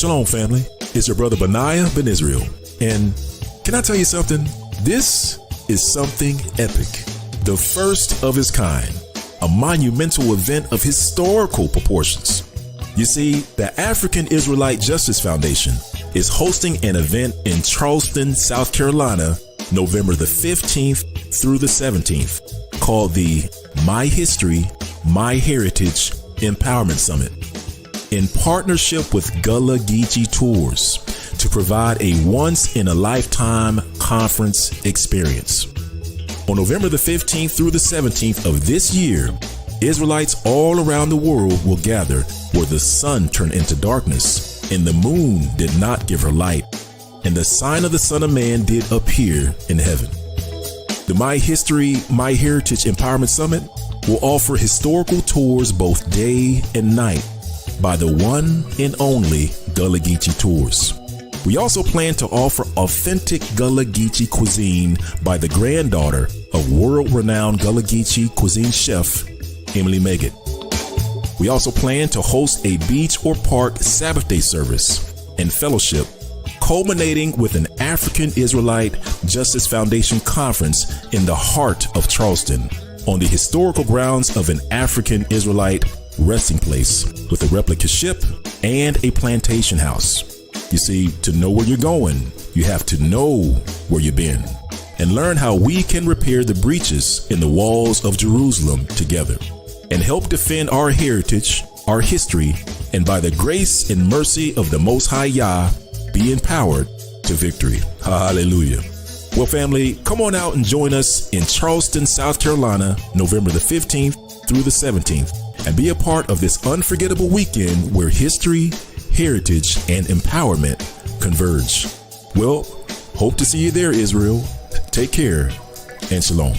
Shalom, family. It's your brother Benaiah Ben Israel. And can I tell you something? This is something epic. The first of its kind. A monumental event of historical proportions. You see, the African Israelite Justice Foundation is hosting an event in Charleston, South Carolina, November the 15th through the 17th, called the My History, My Heritage Empowerment Summit, in partnership with Gullah Geechee Tours, to provide a once-in-a-lifetime conference experience. On November the 15th through the 17th of this year, Israelites all around the world will gather where the sun turned into darkness and the moon did not give her light, and the sign of the Son of Man did appear in heaven. The My History, My Heritage Empowerment Summit will offer historical tours both day and night by the one and only Gullah Geechee Tours. We also plan to offer authentic Gullah Geechee cuisine by the granddaughter of world-renowned Gullah Geechee cuisine chef Emily Meggett. We also plan to host a beach or park Sabbath day service and fellowship, culminating with an African Israelite Justice Foundation conference in the heart of Charleston, on the historical grounds of an African Israelite resting place with a replica ship and a plantation house. You see, to know where you're going, you have to know where you've been, and learn how we can repair the breaches in the walls of Jerusalem together and help defend our heritage our history, and by the grace and mercy of the Most High Yah, be empowered to victory. Hallelujah. Well, family, come on out and join us in Charleston, South Carolina, November the 15th through the 17th, and be a part of this unforgettable weekend where history, heritage, and empowerment converge. Well, hope to see you there, Israel. Take care and shalom.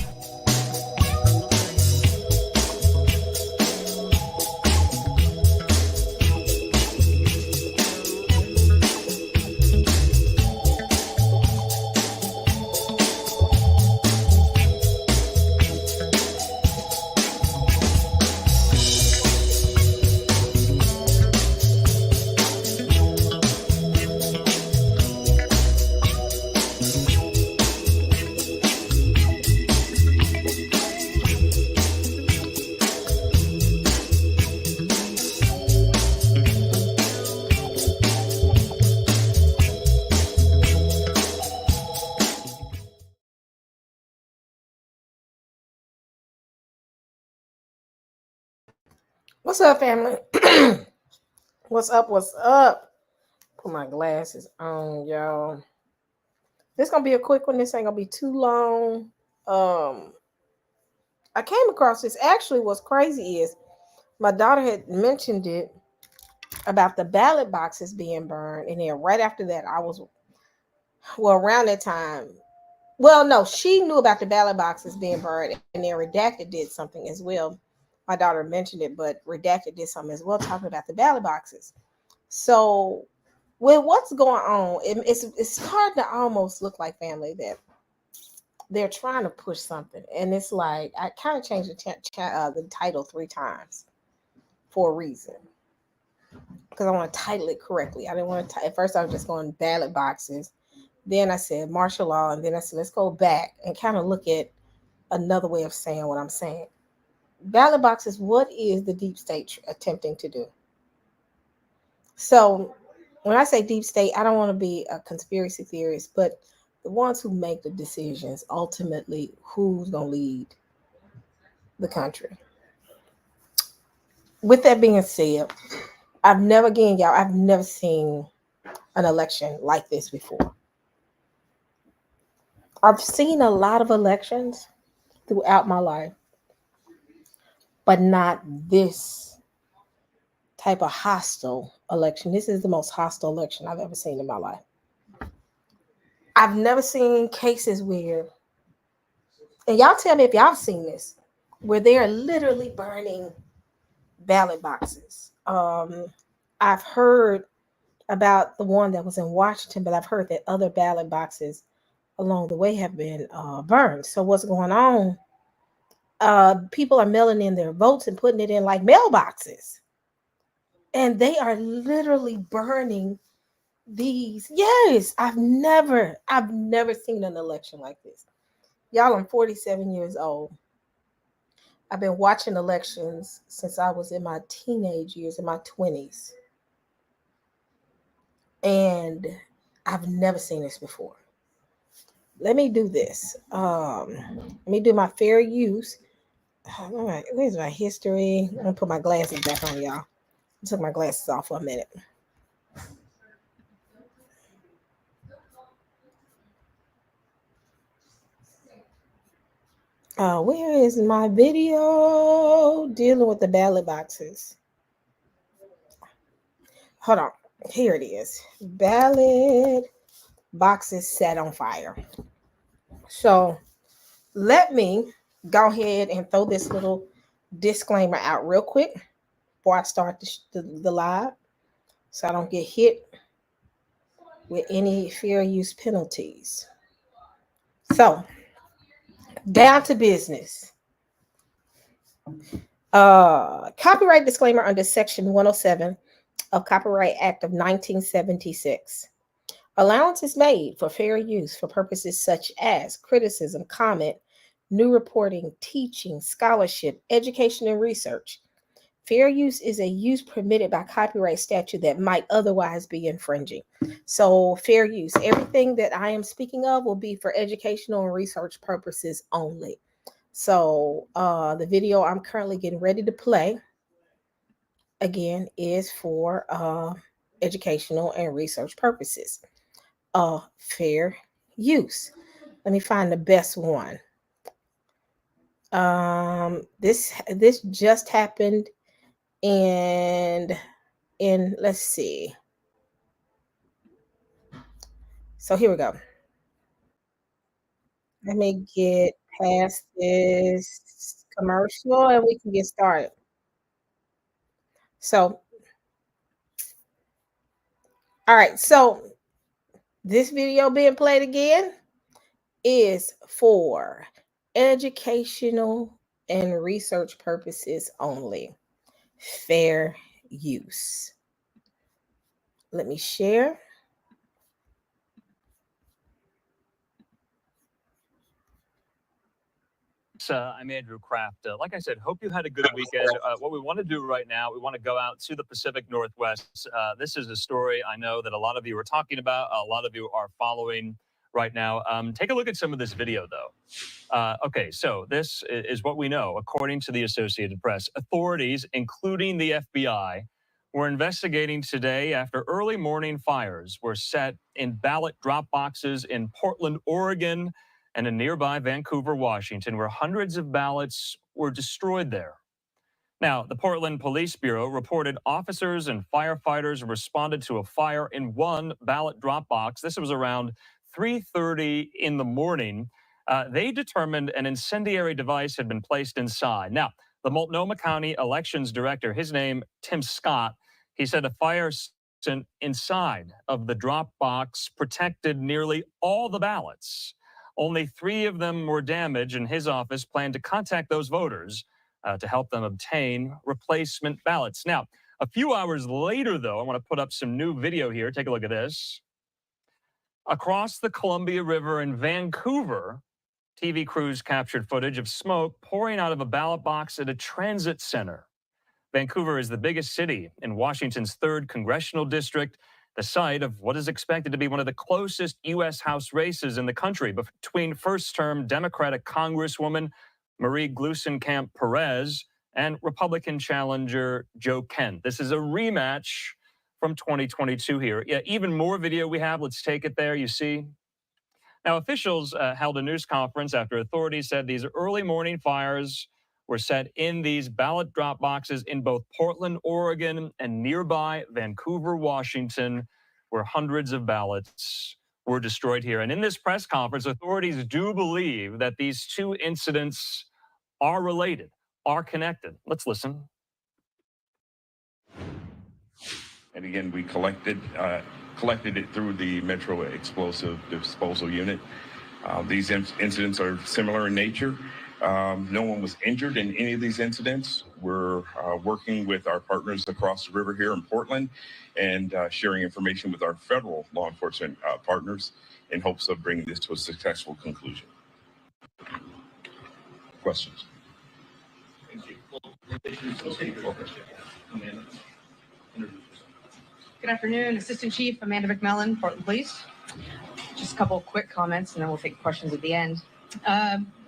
What's up, family? What's up? What's up? Put my glasses on, y'all. This gonna be a quick one. This ain't gonna be too long. I came across this. Actually, what's crazy is my daughter had mentioned it about the ballot boxes being burned, and then right after that, around that time. Well, no, she knew about the ballot boxes being burned, and then Redacted did something as well. My daughter mentioned it, but Redacted did something as well, talking about the ballot boxes. So, with what's going on, it's hard to almost look like, family, that they're trying to push something, and it's like I kind of changed the title 3 times for a reason, because I want to title it correctly. I didn't want to. At first, I was just going ballot boxes. Then I said martial law, and then I said let's go back and kind of look at another way of saying what I'm saying. Ballot boxes. What is the deep state attempting to do? So when I say deep state, I don't want to be a conspiracy theorist, but the ones who make the decisions, ultimately, who's going to lead the country. With that being said, I've never seen an election like this before. I've seen a lot of elections throughout my life, but not this type of hostile election. This is the most hostile election I've ever seen in my life. I've never seen cases where, and y'all tell me if y'all seen this, where they are literally burning ballot boxes. I've heard about the one that was in Washington, but I've heard that other ballot boxes along the way have been burned. So what's going on? People are mailing in their votes and putting it in like mailboxes, and they are literally burning these. Yes, I've never seen an election like this. Y'all, I'm 47 years old. I've been watching elections since I was in my teenage years, in my 20s. And I've never seen this before. Let me do this. Let me do my fair use. All right, where's my history? I'm gonna put my glasses back on, y'all. I took my glasses off for a minute. Where is my video dealing with the ballot boxes? Hold on. Here it is. Ballot boxes set on fire. So let me go ahead and throw this little disclaimer out real quick before I start the live, so I don't get hit with any fair use penalties. So, down to business. Copyright disclaimer under Section 107 of Copyright Act of 1976. Allowance is made for fair use for purposes such as criticism, comment, new reporting, teaching, scholarship, education, and research. Fair use is a use permitted by copyright statute that might otherwise be infringing. So fair use, everything that I am speaking of will be for educational and research purposes only. So the video I'm currently getting ready to play again, is for educational and research purposes. Fair use. Let me find the best one. This just happened, and in let's see. So here we go. Let me get past this commercial and we can get started. So, all right. So this video being played again is for educational and research purposes only. Fair use. Let me share. I'm Andrew Kraft. Like I said, hope you had a good weekend. What we want to do right now, we want to go out to the Pacific Northwest. This is a story I know that a lot of you are talking about, a lot of you are following right now. Take a look at some of this video, though. Okay, so this is what we know, according to the Associated Press. Authorities, including the FBI, were investigating today after early morning fires were set in ballot drop boxes in Portland, Oregon, and in nearby Vancouver, Washington, where hundreds of ballots were destroyed there. Now, the Portland Police Bureau reported officers and firefighters responded to a fire in one ballot drop box. This was around 3:30 in the morning. They determined an incendiary device had been placed inside. Now, the Multnomah County Elections Director, his name, Tim Scott, he said a fire inside of the drop box protected nearly all the ballots. Only 3 of them were damaged, and his office planned to contact those voters to help them obtain replacement ballots. Now, a few hours later, though, I want to put up some new video here. Take a look at this. Across the Columbia River in Vancouver, TV crews captured footage of smoke pouring out of a ballot box at a transit center. Vancouver is the biggest city in Washington's 3rd congressional district, the site of what is expected to be one of the closest U.S. House races in the country between first-term Democratic Congresswoman Marie Gluesenkamp Perez and Republican challenger Joe Kent. This is a rematch from 2022 here. Yeah, even more video we have. Let's take it there. You see. Now, officials held a news conference after authorities said these early morning fires were set in these ballot drop boxes in both Portland, Oregon, and nearby Vancouver, Washington, where hundreds of ballots were destroyed here. And in this press conference, authorities do believe that these 2 incidents are related, are connected. Let's listen. And again, we collected it through the Metro Explosive Disposal Unit. These incidents are similar in nature. No one was injured in any of these incidents. We're working with our partners across the river here in Portland and sharing information with our federal law enforcement partners in hopes of bringing this to a successful conclusion. Questions? Thank you. Good afternoon, Assistant Chief Amanda McMillan, Portland Police. Just a couple of quick comments and then we'll take questions at the end.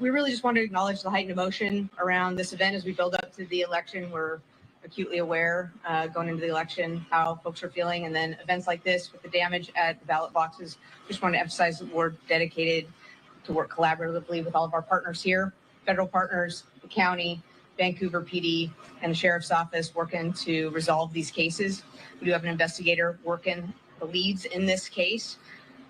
We really just want to acknowledge the heightened emotion around this event as we build up to the election. We're acutely aware going into the election how folks are feeling, and then events like this with the damage at the ballot boxes. Just want to emphasize that we're dedicated to work collaboratively with all of our partners here, federal partners, the county, Vancouver PD, and the Sheriff's Office working to resolve these cases. We do have an investigator working the leads in this case.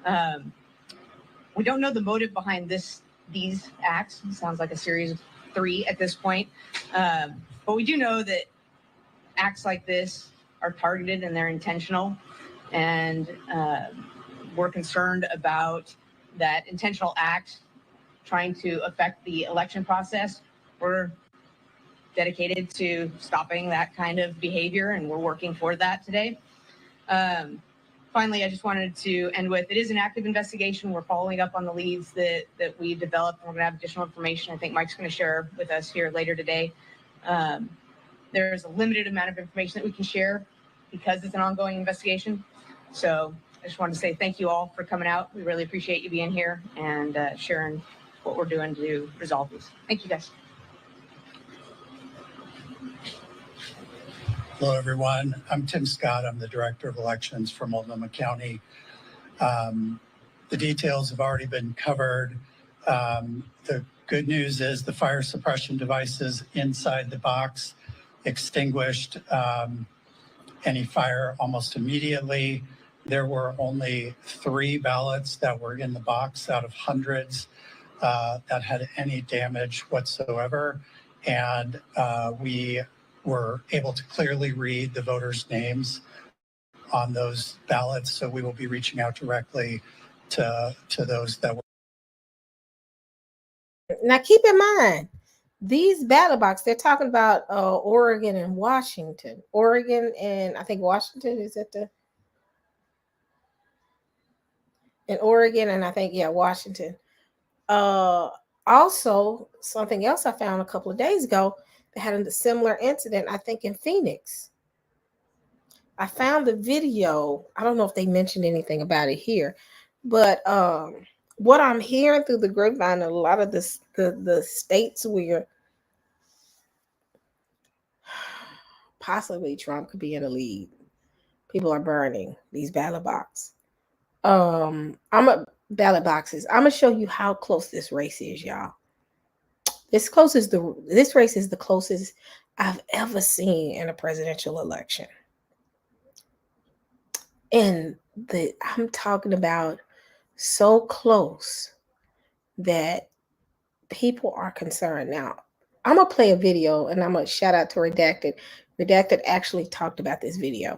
We don't know the motive behind these acts. It sounds like a series of 3 at this point. But we do know that acts like this are targeted and they're intentional. And we're concerned about that intentional act trying to affect the election process. We're dedicated to stopping that kind of behavior, and we're working for that today. Finally, I just wanted to end with, it is an active investigation. We're following up on the leads that we developed. We're going to have additional information I think Mike's going to share with us here later today. There's a limited amount of information that we can share because it's an ongoing investigation. So I just wanted to say thank you all for coming out. We really appreciate you being here and sharing what we're doing to resolve these. Thank you, guys. Hello, everyone. I'm Tim Scott. I'm the Director of Elections for Multnomah County. The details have already been covered. The good news is the fire suppression devices inside the box extinguished any fire almost immediately. There were only 3 ballots that were in the box out of hundreds that had any damage whatsoever. And we were able to clearly read the voters' names on those ballots. So we will be reaching out directly to those that were. Now, keep in mind, these ballot boxes, they're talking about Oregon and Washington. Oregon and I think Washington is at the. In Oregon and I think, yeah, Washington. Also, something else I found a couple of days ago, they had a similar incident, I think, in Phoenix. I found the video. I don't know if they mentioned anything about it here, but what I'm hearing through the grapevine, a lot of the states where possibly Trump could be in the lead, people are burning these ballot boxes. Ballot boxes. I'm gonna show you how close this race is, y'all. This race is the closest I've ever seen in a presidential election. And I'm talking about so close that people are concerned. Now, I'm gonna play a video and I'm gonna shout out to Redacted. Redacted actually talked about this video.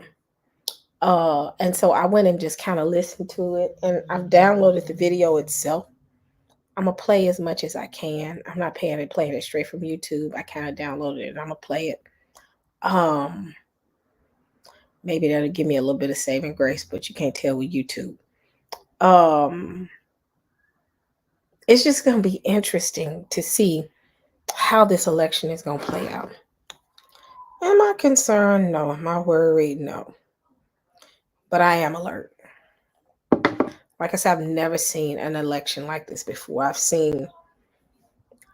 And so I went and just kind of listened to it, and I've downloaded the video itself. I'm gonna play as much as I can. I'm not playing it straight from YouTube. I kind of downloaded it and I'm gonna play it. Maybe that'll give me a little bit of saving grace, but you can't tell with YouTube. It's just gonna be interesting to see how this election is gonna play out. Am I concerned? No. Am I worried? No. But I am alert. Like I said, I've never seen an election like this before. I've seen,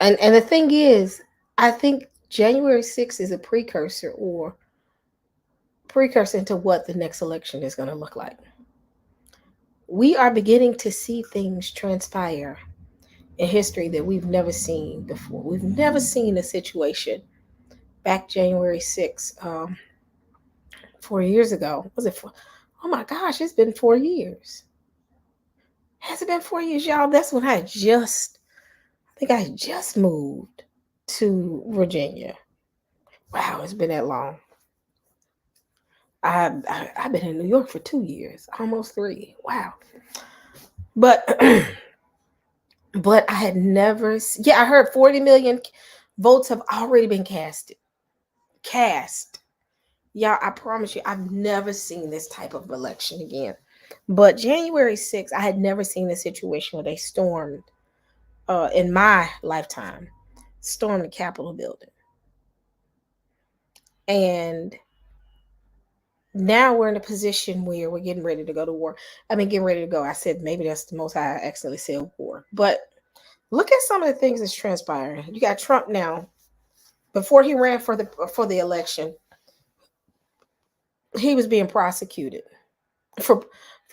and the thing is, I think January 6th is a precursor into what the next election is going to look like. We are beginning to see things transpire in history that we've never seen before. We've never seen a situation back January 6th, 4 years ago. Was it 4? Oh my gosh, it's been 4 years. Has it been 4 years, y'all? That's when I think I just moved to Virginia. Wow, it's been that long. I've been in New York for 2 years, almost 3. Wow. But I had never. I heard 40 million votes have already been cast. Yeah, I promise you, I've never seen this type of election again. But January 6th, I had never seen a situation where they stormed, in my lifetime, stormed the Capitol building. And now we're in a position where we're getting ready to go to war. Getting ready to go. I said maybe that's the most I accidentally said war. But look at some of the things that's transpiring. You got Trump now. Before he ran for the election, he was being prosecuted for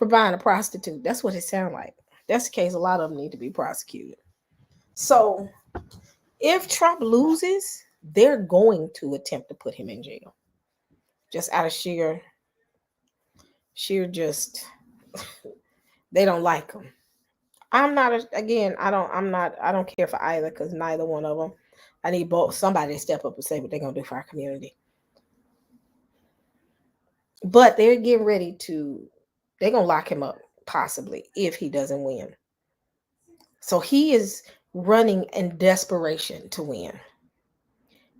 buying a prostitute. That's what it sounds like. That's the case. A lot of them need to be prosecuted. So if Trump loses, they're going to attempt to put him in jail. Just out of sheer just, they don't like him. I don't care for either, because neither one of them. I need somebody to step up and say what they're going to do for our community. But they're getting ready they're going to lock him up, possibly, if he doesn't win. So he is running in desperation to win.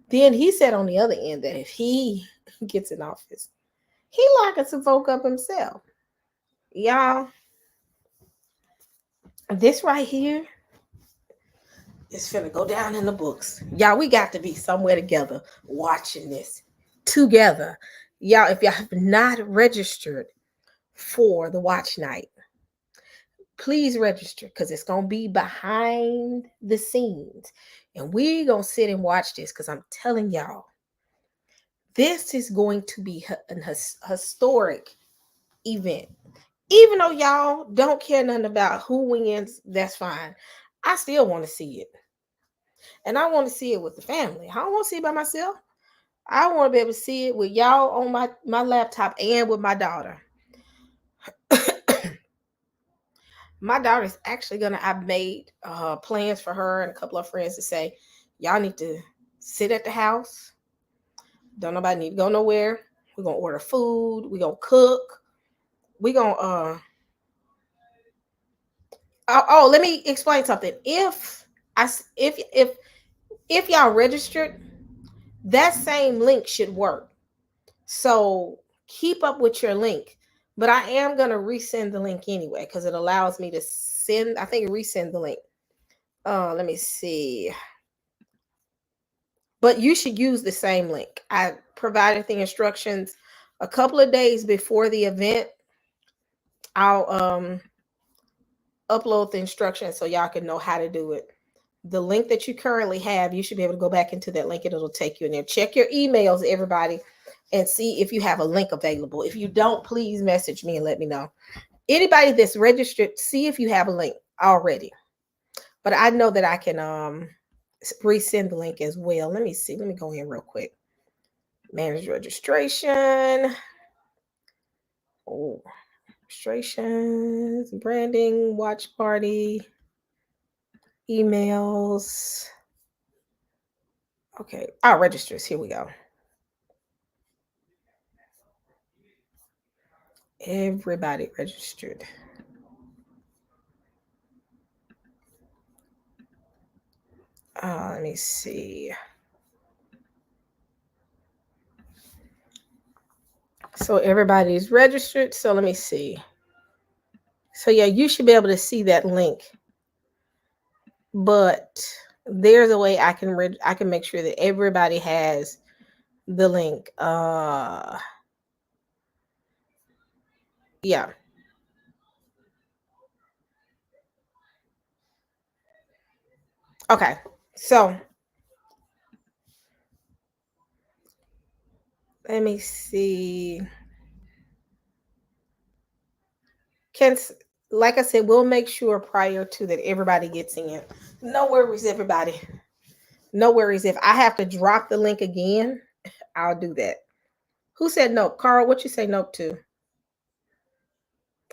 Then he said on the other end that if he gets in office, he locking some folk up himself. Y'all, this right here is finna go down in the books. Y'all, we got to be somewhere together watching this together. Y'all, if y'all have not registered for the watch night, please register, because it's going to be behind the scenes. And we're going to sit and watch this, because I'm telling y'all, This is going to be an historic event. Even though y'all don't care nothing about who wins, that's fine. I still want to see it. And I want to see it with the family. I don't want to see it by myself. I want to be able to see it with y'all on my laptop and with my daughter. My daughter's actually I've made plans for her and a couple of friends to say, y'all need to sit at the house. Don't nobody need to go nowhere. We're going to order food. We're going to cook. We're going to, let me explain something. If y'all registered, that same link should work. So keep up with your link. But I am going to resend the link anyway because it allows me to resend the link. Let me see. But you should use the same link. I provided the instructions a couple of days before the event. I'll upload the instructions so y'all can know how to do it. The link that you currently have, you should be able to go back into that link and it'll take you in there. Check your emails, everybody, and see if you have a link available. If you don't, please message me and let me know. Anybody that's registered, see if you have a link already. But I know that I can resend the link as well. Let me see. Let me go in real quick. Manage registration. Oh, registrations, branding, watch party, emails. Okay, our registers. Here we go. Everybody registered. Let me see. So everybody's registered. So let me see. So yeah, you should be able to see that link. But there's a way I can make sure that everybody has the link. Yeah. Okay. So let me see. Like I said, we'll make sure prior to that everybody gets in. No worries, everybody. No worries. If I have to drop the link again, I'll do that. Who said no? Carl, what you say no to?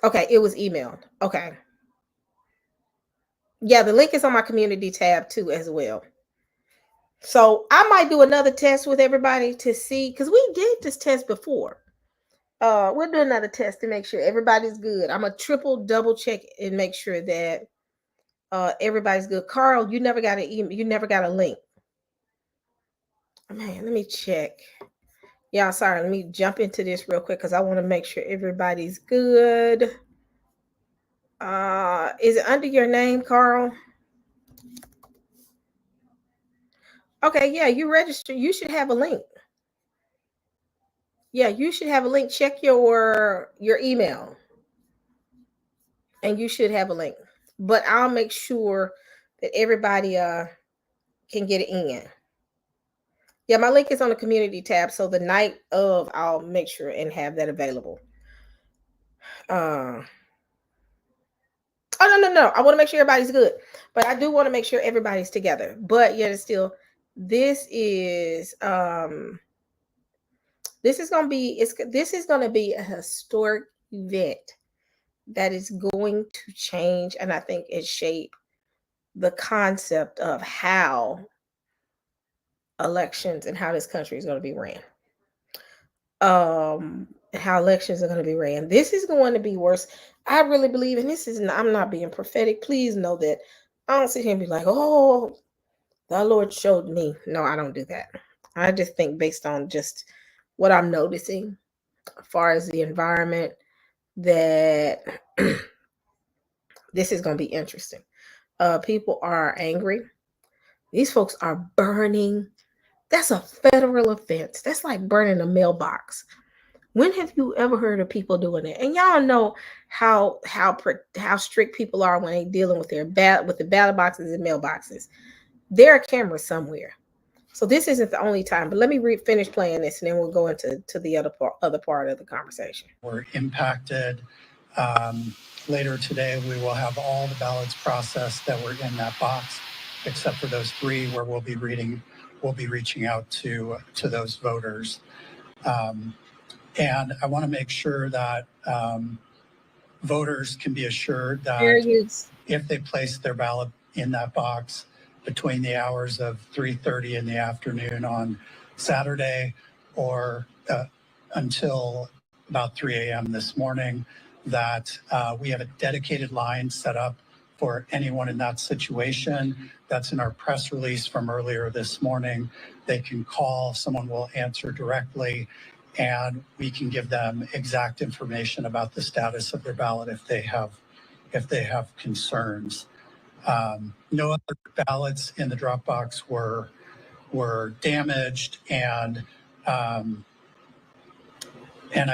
Okay, it was emailed. Okay. Yeah, the link is on my community tab too as well. So I might do another test with everybody to see, because we did this test before. We'll do another test to make sure everybody's good. I'm a double check and make sure that everybody's good. Carl, you never got an email. You never got a link. Man, let me check. Yeah, sorry. Let me jump into this real quick because I want to make sure everybody's good. Is it under your name, Carl? Okay, yeah, you registered. You should have a link. Yeah, you should have a link. Check your email. And you should have a link. But I'll make sure that everybody can get it in. Yeah, my link is on the community tab. So the night of, I'll make sure and have that available. Oh, no. I want to make sure everybody's good. But I do want to make sure everybody's together. But yet it's still, this is gonna be a historic event that is going to change, and I think it shape the concept of how elections and how this country is going to be ran. How elections are going to be ran. This is going to be worse. I really believe, and I'm not being prophetic. Please know that I don't sit here and be like, oh, the Lord showed me. No, I don't do that. I just think based on just what I'm noticing as far as the environment, that this is going to be interesting. People are angry. These folks are burning. That's a federal offense. That's like burning a mailbox. When have you ever heard of people doing it? And y'all know how strict people are when they dealing with the ballot boxes and mailboxes. There are cameras somewhere. So this isn't the only time, but let me finish playing this, and then we'll go into the other part of the conversation. Were impacted. Later today, we will have all the ballots processed that were in that box, except for those 3 where we'll be reaching out to those voters. And I want to make sure that voters can be assured that if they place their ballot in that box between the hours of 3:30 in the afternoon on Saturday or until about 3 a.m. this morning, that we have a dedicated line set up for anyone in that situation. That's in our press release from earlier this morning. They can call, someone will answer directly, and we can give them exact information about the status of their ballot if they have concerns. No other ballots in the drop box were damaged, and I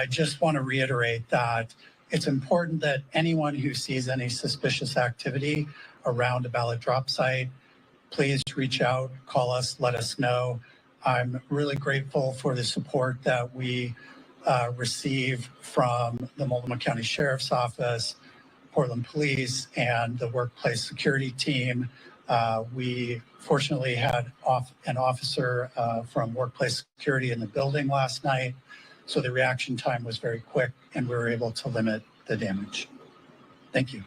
just want to reiterate that it's important that anyone who sees any suspicious activity around a ballot drop site, please reach out, call us, let us know. I'm really grateful for the support that we receive from the Multnomah County Sheriff's Office, Portland Police, and the workplace security team. We fortunately had an officer from workplace security in the building last night, so the reaction time was very quick and we were able to limit the damage. Thank you.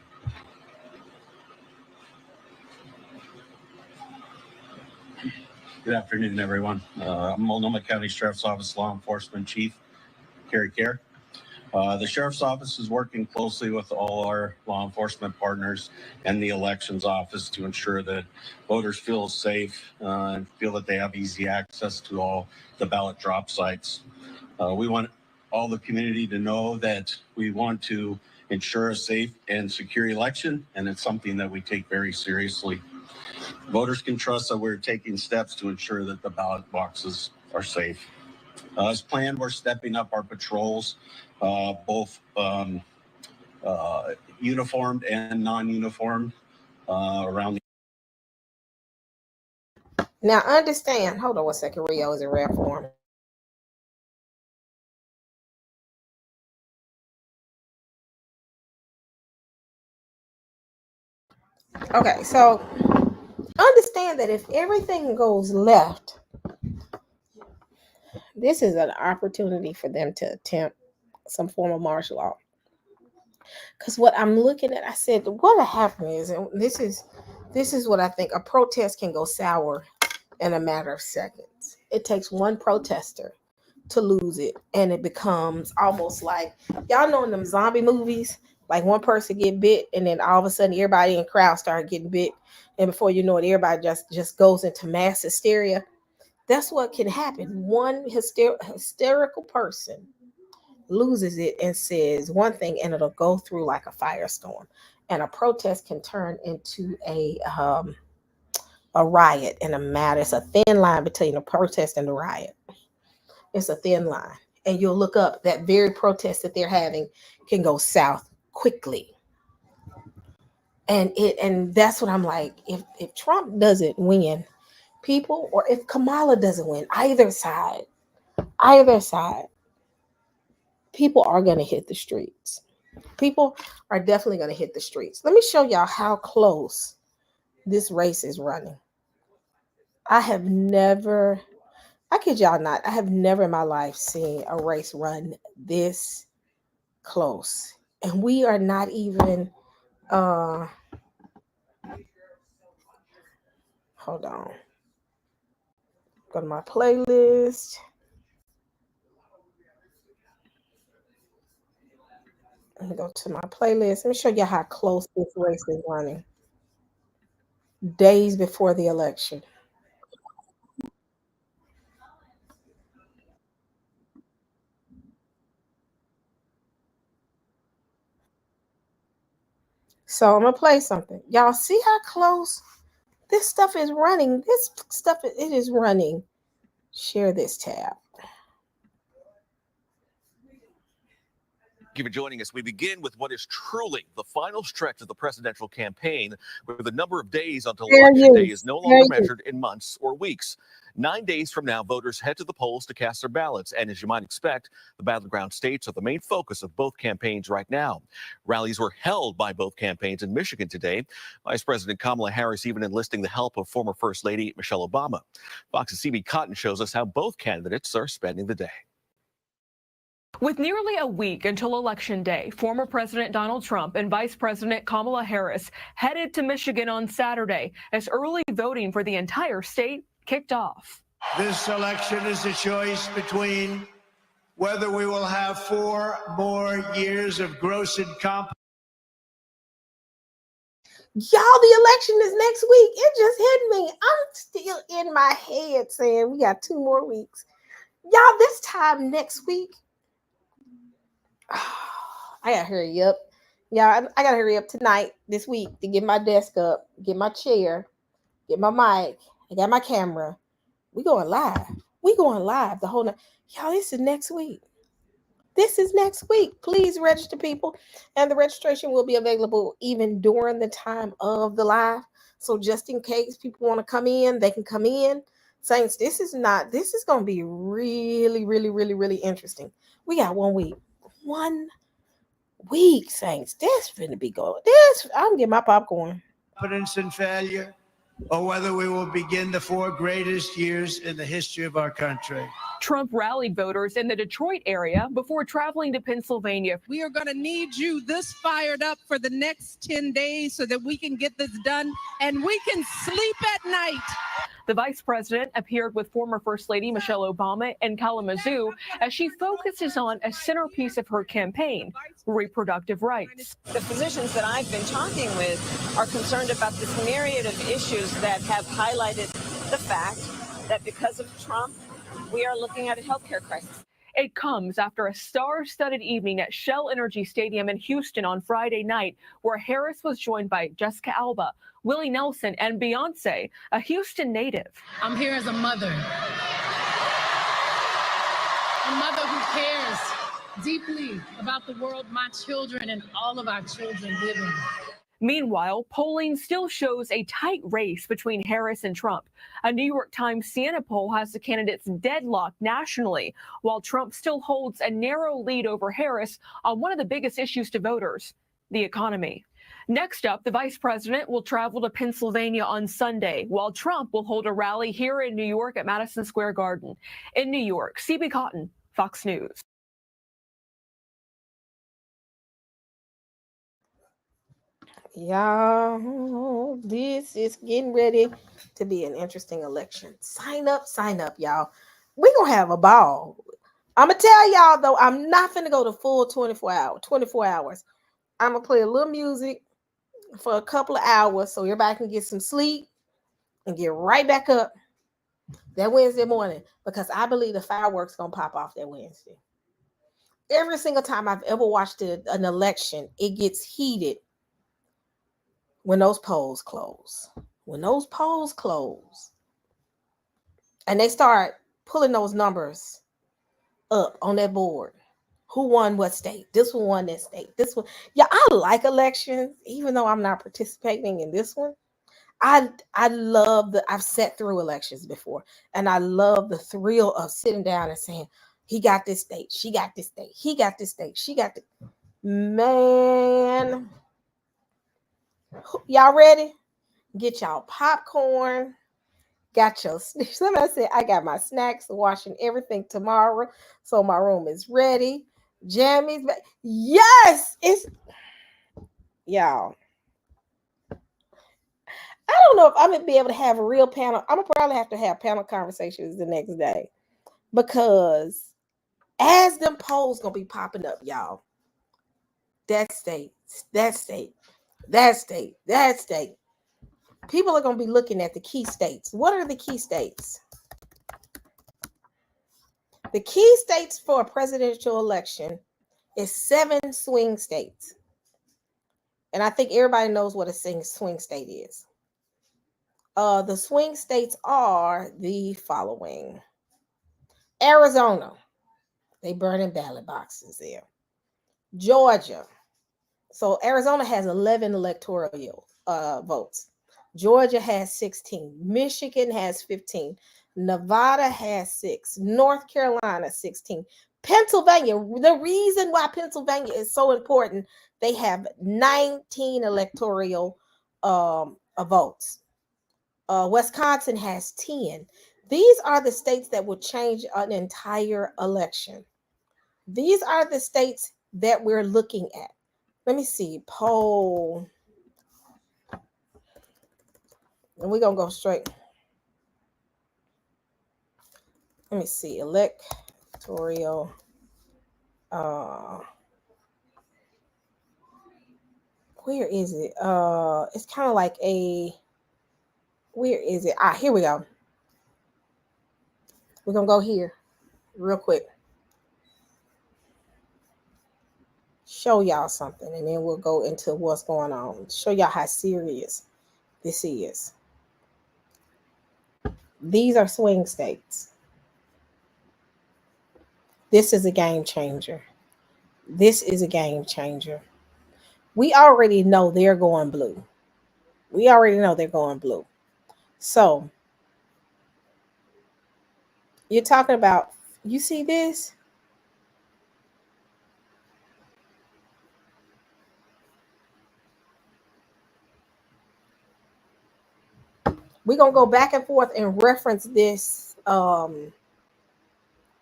Good afternoon, everyone. I'm Multnomah County Sheriff's Office Law Enforcement Chief Kerry Kerr. The Sheriff's Office is working closely with all our law enforcement partners and the Elections Office to ensure that voters feel safe and feel that they have easy access to all the ballot drop sites. We want all the community to know that we want to ensure a safe and secure election, and it's something that we take very seriously. Voters can trust that we're taking steps to ensure that the ballot boxes are safe. As planned, we're stepping up our patrols, both uniformed and non-uniformed, around the. Now understand, hold on one second, Rio is in rare form. Okay, so understand that if everything goes left, this is an opportunity for them to attempt some form of martial law. Because what I'm looking at, I said, what happened is, and this is what I think, a protest can go sour in a matter of seconds. It takes one protester to lose it, and it becomes almost like, y'all know in them zombie movies, like one person get bit, and then all of a sudden everybody in the crowd start getting bit, and before you know it, everybody just goes into mass hysteria. That's what can happen. One hysterical person loses it and says one thing, and it'll go through like a firestorm, and a protest can turn into a riot in a matter. It's a thin line between a protest and a riot. It's a thin line, and you'll look up, that very protest that they're having can go south quickly. And that's what I'm like, if Trump doesn't win, people, or if Kamala doesn't win, either side, people are going to hit the streets. People are definitely going to hit the streets. Let me show y'all how close this race is running. I kid y'all not, I have never in my life seen a race run this close. And we are not even, hold on. Go to my playlist. Let me go to my playlist. Let me show you how close this race is running. Days before the election. So I'm gonna play something. Y'all see how close this stuff is running? This stuff, it is running. Share this tab. Thank you for joining us. We begin with what is truly the final stretch of the presidential campaign, where the number of days until election day is no longer measured in months or weeks. 9 days from now, voters head to the polls to cast their ballots. And as you might expect, the battleground states are the main focus of both campaigns right now. Rallies were held by both campaigns in Michigan today. Vice President Kamala Harris even enlisting the help of former First Lady Michelle Obama. Fox's CB Cotton shows us how both candidates are spending the day. With nearly a week until Election Day, former President Donald Trump and Vice President Kamala Harris headed to Michigan on Saturday as early voting for the entire state kicked off. This election is a choice between whether we will have 4 more years of gross incompetence. Y'all, the election is next week. It just hit me. I'm still in my head saying we got 2 more weeks. Y'all, this time next week, I gotta hurry up. Yeah, I gotta hurry up tonight, this week, to get my desk up, get my chair, get my mic, I got my camera. We going live. We going live the whole night. Y'all, this is next week. This is next week. Please register, people. And the registration will be available even during the time of the live. So just in case people want to come in, they can come in. Saints, this is going to be really, really, really, really interesting. We got 1 week. 1 week, Saints. This finna be going. I'm getting my popcorn. Competence and failure, or whether we will begin the 4 greatest years in the history of our country. Trump rallied voters in the Detroit area before traveling to Pennsylvania. We are going to need you this fired up for the next 10 days so that we can get this done and we can sleep at night. The vice president appeared with former First Lady Michelle Obama in Kalamazoo as she focuses on a centerpiece of her campaign, reproductive rights. The physicians that I've been talking with are concerned about this myriad of issues that have highlighted the fact that because of Trump, we are looking at a healthcare crisis. It comes after a star-studded evening at Shell Energy Stadium in Houston on Friday night, where Harris was joined by Jessica Alba, Willie Nelson, and Beyonce, a Houston native. I'm here as a mother who cares deeply about the world my children and all of our children live in. Meanwhile, polling still shows a tight race between Harris and Trump. A New York Times Siena poll has the candidates deadlocked nationally, while Trump still holds a narrow lead over Harris on one of the biggest issues to voters, the economy. Next up, the vice president will travel to Pennsylvania on Sunday, while Trump will hold a rally here in New York at Madison Square Garden. In New York, CB Cotton, Fox News. Y'all, this is getting ready to be an interesting election. Sign up, y'all. We're going to have a ball. I'm going to tell y'all, though, I'm not going to go to full 24 hours. I'm going to play a little music for a couple of hours so everybody can get some sleep and get right back up that Wednesday morning, because I believe the fireworks going to pop off that Wednesday. Every single time I've ever watched an election, it gets heated when those polls close. When those polls close and they start pulling those numbers up on that board. Who won what state? This one won that state. This one. Yeah, I like elections, even though I'm not participating in this one. I love I've sat through elections before, and I love the thrill of sitting down and saying, he got this state, she got this state, he got this state, she got this. Man, y'all ready? Get y'all popcorn. Got your, somebody said, I got my snacks, washing everything tomorrow. So my room is ready. Jammies. Yes, it's, y'all. I don't know if I'm going to be able to have a real panel. I'm going to probably have to have panel conversations the next day, because as them polls going to be popping up, y'all, that state, that state, that state, that state. People are going to be looking at the key states. What are the key states? The key states for a presidential election is 7 swing states. And I think everybody knows what a swing state is. The swing states are the following. Arizona, they burning ballot boxes there. Georgia. So Arizona has 11 electoral votes. Georgia has 16. Michigan has 15. Nevada has 6. North Carolina 16. Pennsylvania, the reason why Pennsylvania is so important, they have 19 electoral votes. Wisconsin has 10. These are the states that will change an entire election. These are the states that we're looking at. Let me see, poll. And we're going to go straight. Let me see, electoral. Where is it? It's kind of like a, where is it? Here we go. We're going to go here real quick. Show y'all something, and then we'll go into what's going on. Show y'all how serious this is. These are swing states. This is a game changer. This is a game changer. We already know they're going blue. We already know they're going blue. So you're talking about, you see this? We're going to go back and forth and reference this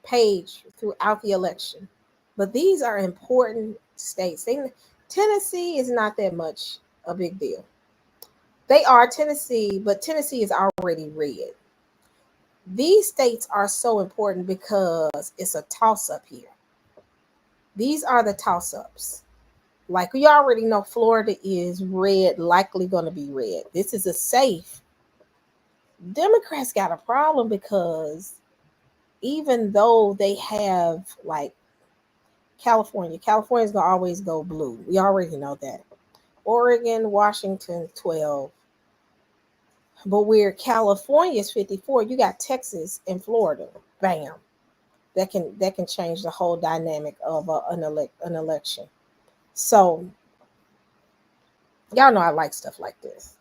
page throughout the election. But these are important states. Tennessee is not that much a big deal. They are Tennessee, but Tennessee is already red. These states are so important because it's a toss-up here. These are the toss-ups. Like we already know, Florida is red, likely going to be red. This is a safe. Democrats got a problem because even though they have like California's going to always go blue. We already know that. Oregon, Washington, 12. But where California is 54, you got Texas and Florida. Bam. That can change the whole dynamic of an election. So y'all know I like stuff like this.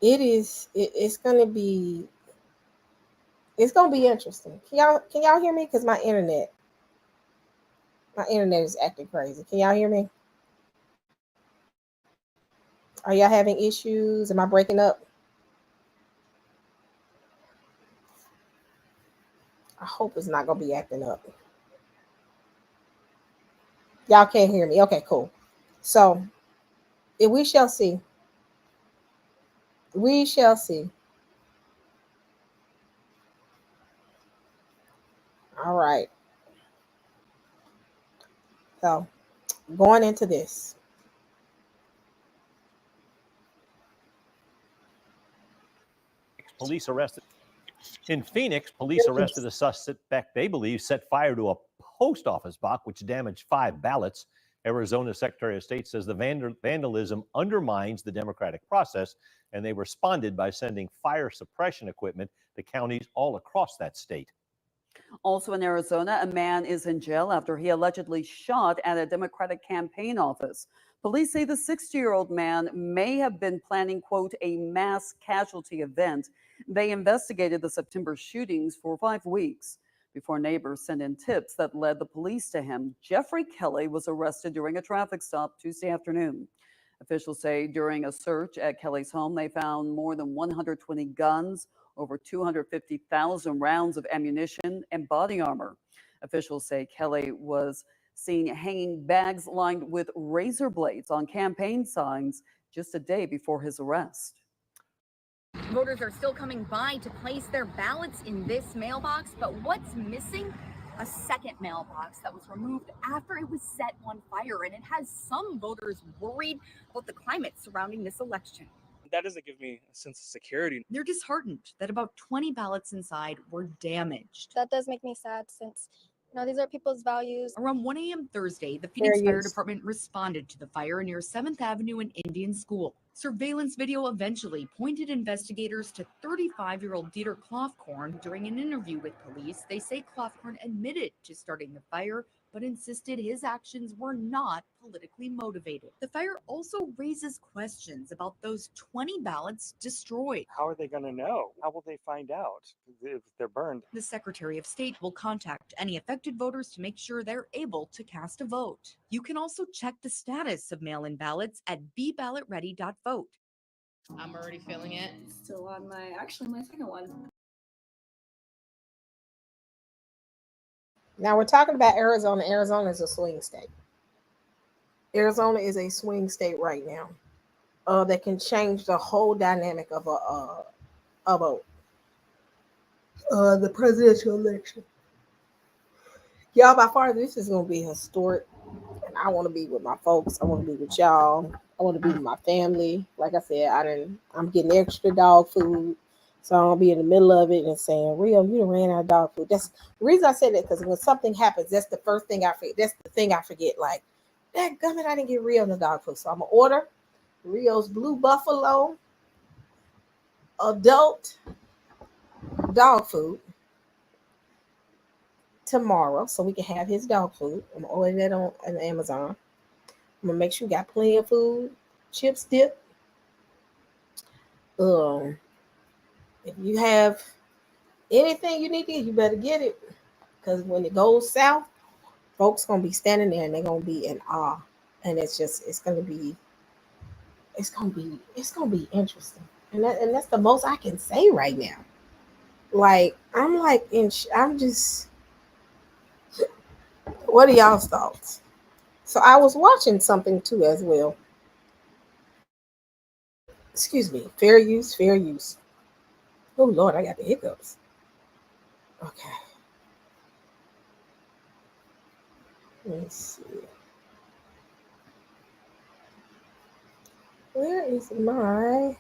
It's gonna be interesting. Can y'all hear me? Because my internet is acting crazy. Can y'all hear me? Are y'all having issues? Am I breaking up? I hope it's not gonna be acting up. Y'all can't hear me. Okay, cool. So we shall see. We shall see. All right. So going into this. Police arrested. In Phoenix, police arrested a suspect they believe set fire to a post office box, which damaged 5 ballots. Arizona Secretary of State says the vandalism undermines the democratic process, and they responded by sending fire suppression equipment to counties all across that state. Also in Arizona, a man is in jail after he allegedly shot at a Democratic campaign office. Police say the 60-year-old man may have been planning, quote, a mass casualty event. They investigated the September shootings for 5 weeks before neighbors sent in tips that led the police to him. Jeffrey Kelly was arrested during a traffic stop Tuesday afternoon. Officials say during a search at Kelly's home, they found more than 120 guns, over 250,000 rounds of ammunition, and body armor. Officials say Kelly was seen hanging bags lined with razor blades on campaign signs just a day before his arrest. Voters are still coming by to place their ballots in this mailbox, but what's missing? A second mailbox that was removed after it was set on fire, and it has some voters worried about the climate surrounding this election. That doesn't give me a sense of security. They're disheartened that about 20 ballots inside were damaged. That does make me sad since, these are people's values. Around 1 a.m. Thursday, the Phoenix Fire Department responded to the fire near 7th Avenue and Indian School. Surveillance video eventually pointed investigators to 35-year-old Dieter Kloffkorn. During an interview with police, they say Kloffkorn admitted to starting the fire but insisted his actions were not politically motivated. The fire also raises questions about those 20 ballots destroyed. How are they going to know? How will they find out if they're burned? The Secretary of State will contact any affected voters to make sure they're able to cast a vote. You can also check the status of mail-in ballots at beballotready.vote. I'm already feeling it. Still on my second one. Now we're talking about Arizona. Arizona is a swing state. Arizona is a swing state right now. That can change the whole dynamic of the presidential election. Y'all, by far, this is gonna be historic. And I want to be with my folks. I want to be with y'all. I want to be with my family. Like I said, I'm getting extra dog food. So I'm gonna be in the middle of it and saying, Rio, you done ran out of dog food. That's the reason I said that, because when something happens, that's the first thing I forget. That's the thing I forget. Like, that gummit, I didn't get Rio no dog food. So I'm gonna order Rio's Blue Buffalo adult dog food tomorrow, so we can have his dog food. I'm gonna order that on Amazon. I'm gonna make sure we got plenty of food, chips, dip. If you have anything you need to get, you better get it, because when it goes south, folks gonna be standing there and they're gonna be in awe, and it's gonna be interesting, and that's the most I can say right now. Like, I'm just. What are y'all's thoughts? So I was watching something too as well. Excuse me. Fair use, fair use. Oh Lord, I got the hiccups. Okay. Let's see. Where is my?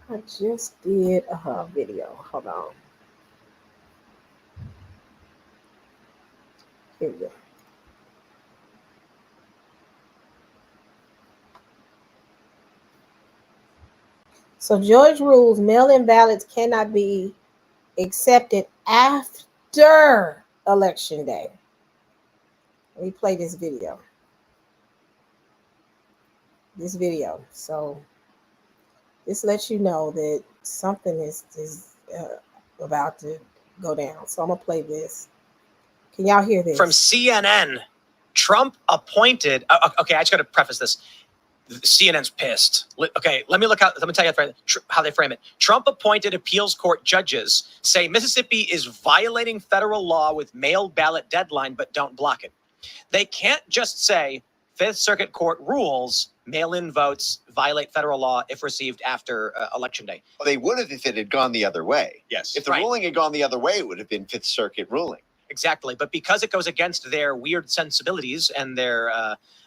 I just did a video. Hold on. Here we go. So George rules mail-in ballots cannot be accepted after Election Day. Let me play this video. So this lets you know that something is about to go down. So I'm gonna play this. Can y'all hear this? From CNN, Trump appointed. Okay, I just got to preface this. CNN's pissed. Okay, let me tell you how they frame it. Trump appointed appeals court judges say Mississippi is violating federal law with mail ballot deadline, but don't block it. They can't just say Fifth Circuit Court rules mail-in votes violate federal law if received after Election Day. Well, they would have if it had gone the other way. Yes. If the ruling had gone the other way, it would have been Fifth Circuit ruling. Exactly. But because it goes against their weird sensibilities and their,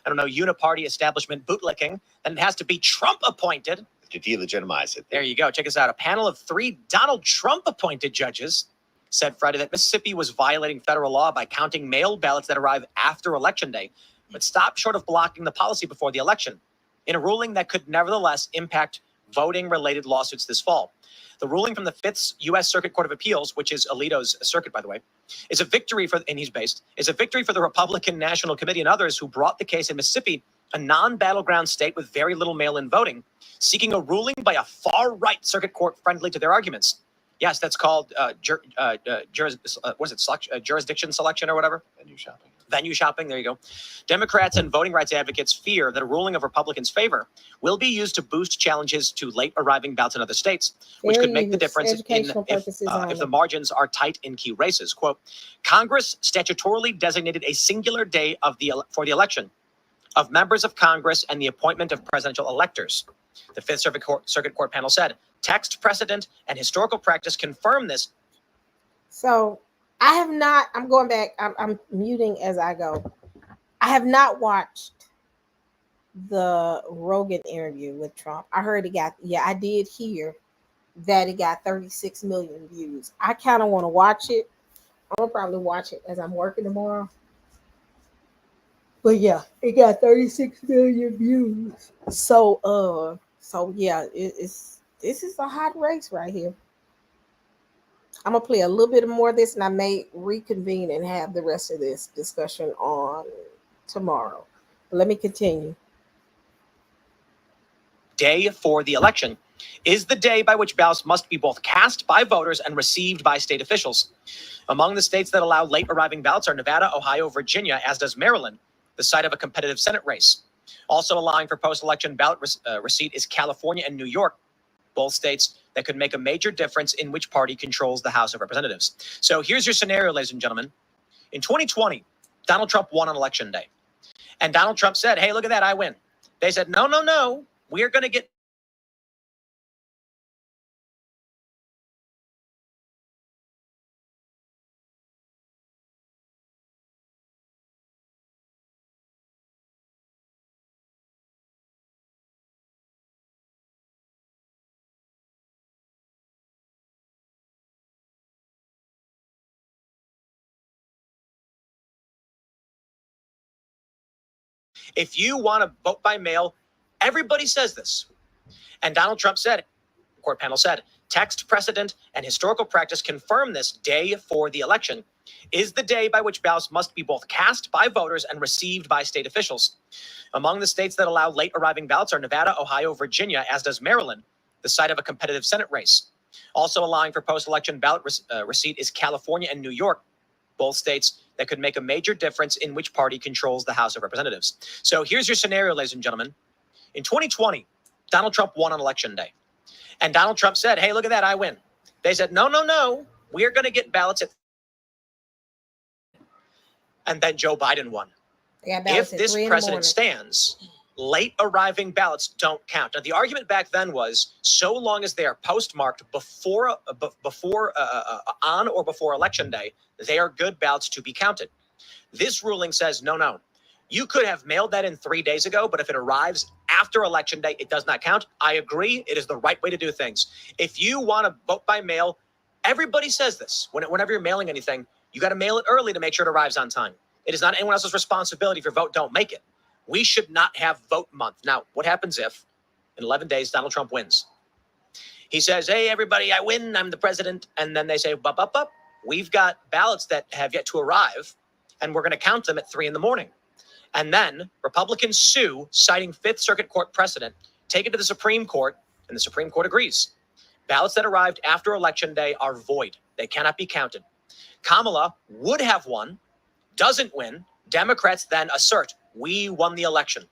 uniparty establishment bootlicking, then it has to be Trump appointed. To delegitimize it. There you go. Check this out. A panel of 3 Donald Trump appointed judges said Friday that Mississippi was violating federal law by counting mail ballots that arrive after Election Day, but stopped short of blocking the policy before the election, in a ruling that could nevertheless impact voting-related lawsuits this fall. The ruling from the 5th U.S. Circuit Court of Appeals, which is Alito's circuit, by the way, is a victory for the Republican National Committee and others who brought the case in Mississippi, a non-battleground state with very little mail-in voting, seeking a ruling by a far-right circuit court friendly to their arguments. Yes, that's called jurisdiction selection or whatever. Venue shopping, there you go. Democrats and voting rights advocates fear that a ruling of Republicans' favor will be used to boost challenges to late arriving ballots in other states, which could make the difference if the margins are tight in key races. Quote, Congress statutorily designated a singular day for the election of members of Congress and the appointment of presidential electors. The Fifth Circuit Court panel said, text precedent and historical practice confirm this. So I have not, I'm going back, I'm muting as I go. I have not watched the Rogan interview with Trump. I heard I did hear that it got 36 million views. I kind of want to watch it. I'm going to probably watch it as I'm working tomorrow. But yeah, it got 36 million views. So yeah, this is a hot race right here. I'm gonna play a little bit more of this, and I may reconvene and have the rest of this discussion on tomorrow. But let me continue. Day for the election is the day by which ballots must be both cast by voters and received by state officials. Among the states that allow late arriving ballots are Nevada, Ohio, Virginia, as does Maryland, the site of a competitive Senate race. Also allowing for post-election ballot receipt is California and New York, both states that could make a major difference in which party controls the House of Representatives. So here's your scenario, ladies and gentlemen. In 2020, Donald Trump won on Election Day. And Donald Trump said, hey, look at that, I win. They said, no, no, no, we're going to get if you want to vote by mail, everybody says this. And Donald Trump said, the court panel said, text precedent and historical practice confirm this day for the election is the day by which ballots must be both cast by voters and received by state officials. Among the states that allow late arriving ballots are Nevada, Ohio, Virginia, as does Maryland, the site of a competitive Senate race. Also allowing for post-election ballot receipt is California and New York, both states that could make a major difference in which party controls the House of Representatives. So here's your scenario, ladies and gentlemen. In 2020, Donald Trump won on Election Day. And Donald Trump said, hey, look at that, I win. They said, no, no, no, we're going to get ballots at... And then Joe Biden won. If this precedent stands, late arriving ballots don't count. Now, the argument back then was so long as they are postmarked on or before Election Day, they are good ballots to be counted. This ruling says, no, no. You could have mailed that in 3 days ago, but if it arrives after Election Day, it does not count. I agree. It is the right way to do things. If you want to vote by mail, everybody says this. Whenever you're mailing anything, you got to mail it early to make sure it arrives on time. It is not anyone else's responsibility if your vote don't make it. We should not have vote month. Now, what happens if in 11 days Donald Trump wins? He says, hey, everybody, I win. I'm the president. And then they say, up. We've got ballots that have yet to arrive, and we're going to count them at 3 a.m. And then Republicans sue, citing Fifth Circuit Court precedent, take it to the Supreme Court, and the Supreme Court agrees. Ballots that arrived after Election Day are void. They cannot be counted. Kamala would have won, doesn't win. Democrats then assert, we won the election.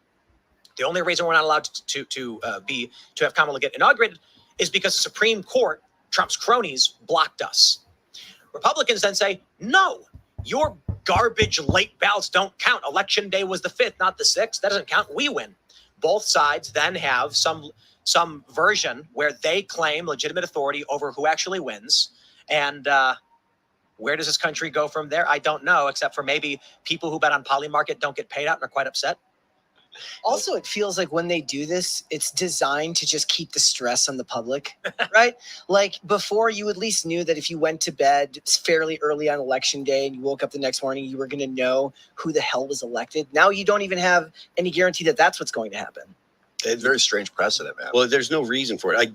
The only reason we're not allowed to have Kamala get inaugurated is because the Supreme Court, Trump's cronies, blocked us. Republicans then say, no, your garbage late ballots don't count. Election Day was the 5th, not the 6th. That doesn't count. We win. Both sides then have some version where they claim legitimate authority over who actually wins. And where does this country go from there? I don't know, except for maybe people who bet on Polymarket don't get paid out and are quite upset. Also, it feels like when they do this, it's designed to just keep the stress on the public, right? Like before, you at least knew that if you went to bed fairly early on Election Day and you woke up the next morning, you were going to know who the hell was elected. Now you don't even have any guarantee that that's what's going to happen. It's a very strange precedent, man. Well, there's no reason for it.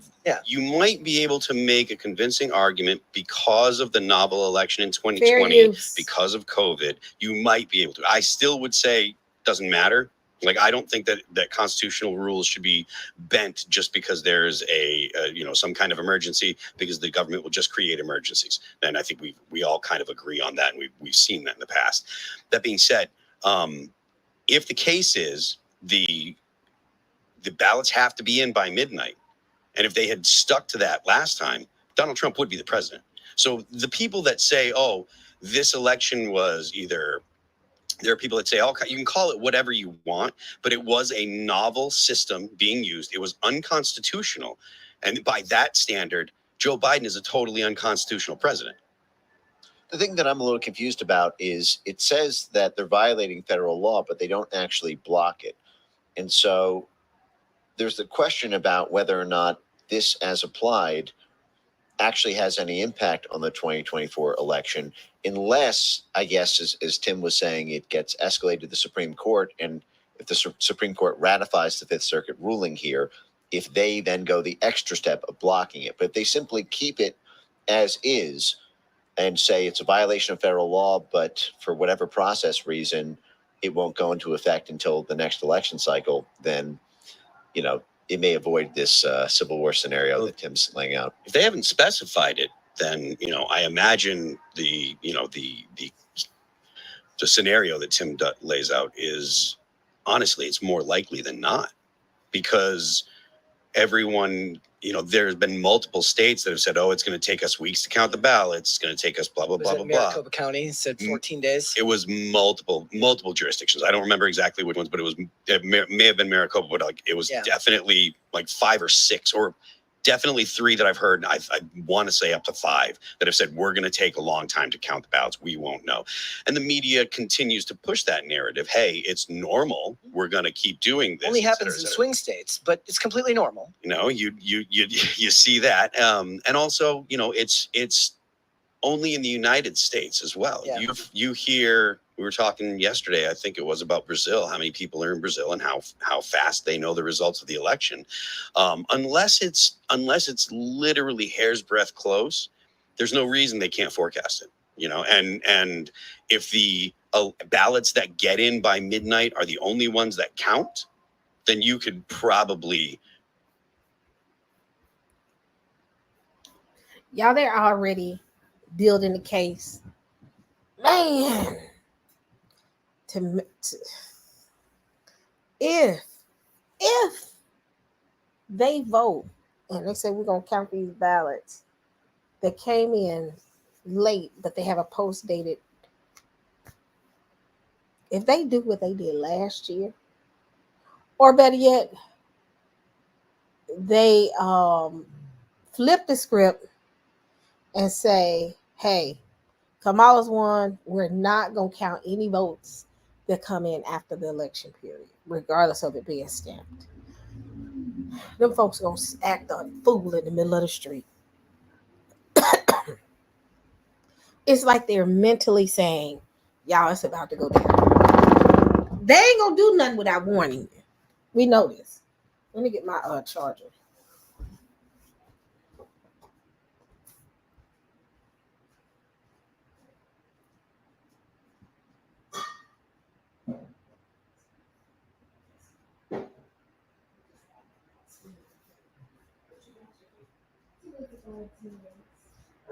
You might be able to make a convincing argument because of the novel election in 2020, because of COVID. You might be able to. I still would say doesn't matter. Like, I don't think that constitutional rules should be bent just because there's some kind of emergency, because the government will just create emergencies. And I think we all kind of agree on that, and we've seen that in the past. That being said, if the case is the ballots have to be in by midnight, and if they had stuck to that last time, Donald Trump would be the president. So the people that say, oh, this election was either... There are people that say, oh, you can call it whatever you want, but it was a novel system being used. It was unconstitutional. And by that standard, Joe Biden is a totally unconstitutional president. The thing that I'm a little confused about is it says that they're violating federal law, but they don't actually block it. And so there's the question about whether or not this, as applied, actually has any impact on the 2024 election, unless, I guess, as Tim was saying, it gets escalated to the Supreme Court. And if the Supreme Court ratifies the Fifth Circuit ruling here, if they then go the extra step of blocking it. But if they simply keep it as is, and say it's a violation of federal law, but for whatever process reason, it won't go into effect until the next election cycle, then, it may avoid this Civil War scenario that Tim's laying out. If they haven't specified it, then, I imagine the scenario that Tim lays out is, honestly, it's more likely than not, because everyone, there's been multiple states that have said, oh, it's going to take us weeks to count the ballots. It's going to take us blah, blah, blah, blah, blah. Maricopa County said 14 days. It was multiple jurisdictions. I don't remember exactly which ones, but it may have been Maricopa, but it was definitely like 5 or 6, or definitely 3 that I've heard. I want to say up to 5 that have said, we're going to take a long time to count the ballots. We won't know. And the media continues to push that narrative. Hey, it's normal. We're going to keep doing this. Only happens in swing states, but it's completely normal. You see that. And also, it's only in the United States as well. Yeah. You hear, we were talking yesterday, I think it was, about Brazil, how many people are in Brazil and how fast they know the results of the election. Unless it's literally hair's breadth close, there's no reason they can't forecast it, and if the ballots that get in by midnight are the only ones that count, then you could probably. Y'all, they're already building the case. Man, if they vote and they say we're going to count these ballots that came in late, but they have a post dated, if they do what they did last year, or better yet, they flip the script and say, hey, Kamala's won. We're not going to count any votes that come in after the election period, regardless of it being stamped. Them folks going to act a fool in the middle of the street. It's like they're mentally saying, y'all, it's about to go down. They ain't going to do nothing without warning you. We know this. Let me get my charger.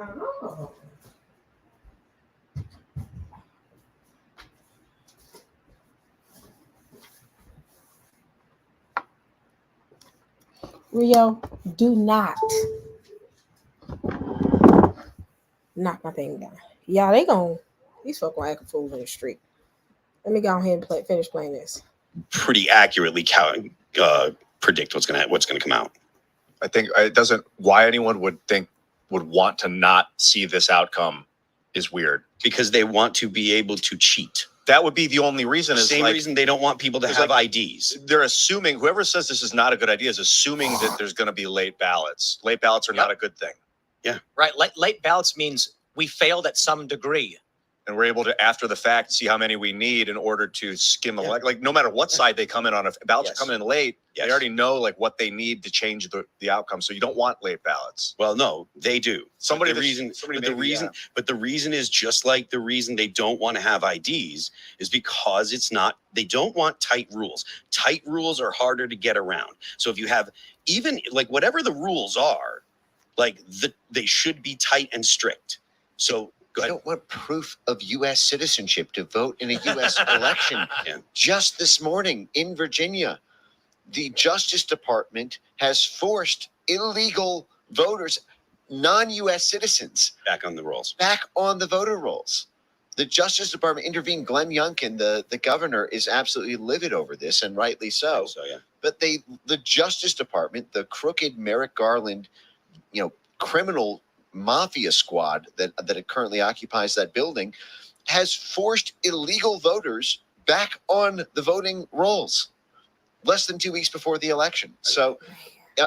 Oh. Rio, do not knock my thing down. Y'all, these folk gonna act a fool in the street. Let me go ahead and finish playing this. Pretty accurately predict what's gonna come out. I think it doesn't. Why anyone would want to not see this outcome is weird. Because they want to be able to cheat. That would be the only reason. The same reason they don't want people to have IDs. They're assuming, whoever says this is not a good idea is assuming that there's going to be late ballots. Late ballots are not a good thing. Yeah. Right. Late ballots means we failed at some degree. And we're able to, after the fact, see how many we need in order to skim like no matter what side they come in on, if ballots are coming in late, they already know what they need to change the outcome. So you don't want late ballots. Well, no, they do. But the reason is just like the reason they don't want to have IDs is because they don't want tight rules. Tight rules are harder to get around. So if you have even whatever the rules are, they should be tight and strict. So I don't want proof of U.S. citizenship to vote in a U.S. election. Just this morning in Virginia, the Justice Department has forced illegal voters, non-U.S. citizens, back on the rolls. Back on the voter rolls. The Justice Department intervened. Glenn Youngkin, the governor, is absolutely livid over this, and rightly so. But the Justice Department, the crooked Merrick Garland, criminal mafia squad that currently occupies that building, has forced illegal voters back on the voting rolls less than 2 weeks before the election. So,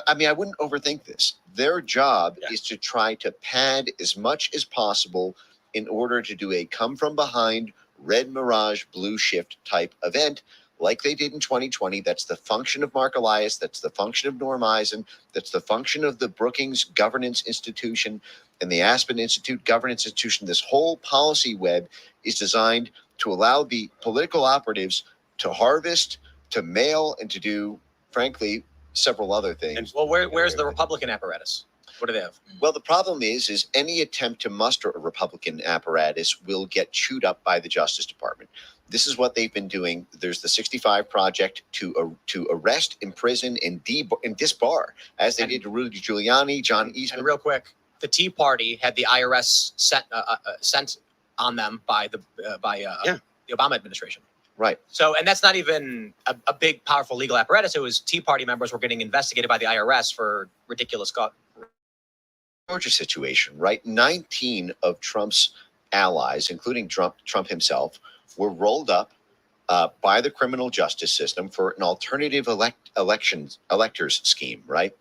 I wouldn't overthink this. Their job is to try to pad as much as possible in order to do a come from behind, red mirage, blue shift type event like they did in 2020. That's the function of Mark Elias. That's the function of Norm Eisen. That's the function of the Brookings Governance Institution. and the Aspen Institute Governance Institution, this whole policy web is designed to allow the political operatives to harvest, to mail, and to do, frankly, several other things. Well, where's the Republican apparatus? What do they have? Well, the problem is any attempt to muster a Republican apparatus will get chewed up by the Justice Department. This is what they've been doing. There's the 65 Project to arrest, imprison, and disbar, as they did to Rudy Giuliani, John Eastman. And real quick, the Tea Party had the IRS sent on them by the Obama administration. Right. So, and that's not even a big, powerful legal apparatus. It was Tea Party members were getting investigated by the IRS for ridiculous Georgia situation, right? 19 of Trump's allies, including Trump himself, were rolled up by the criminal justice system for an alternative electors scheme, right?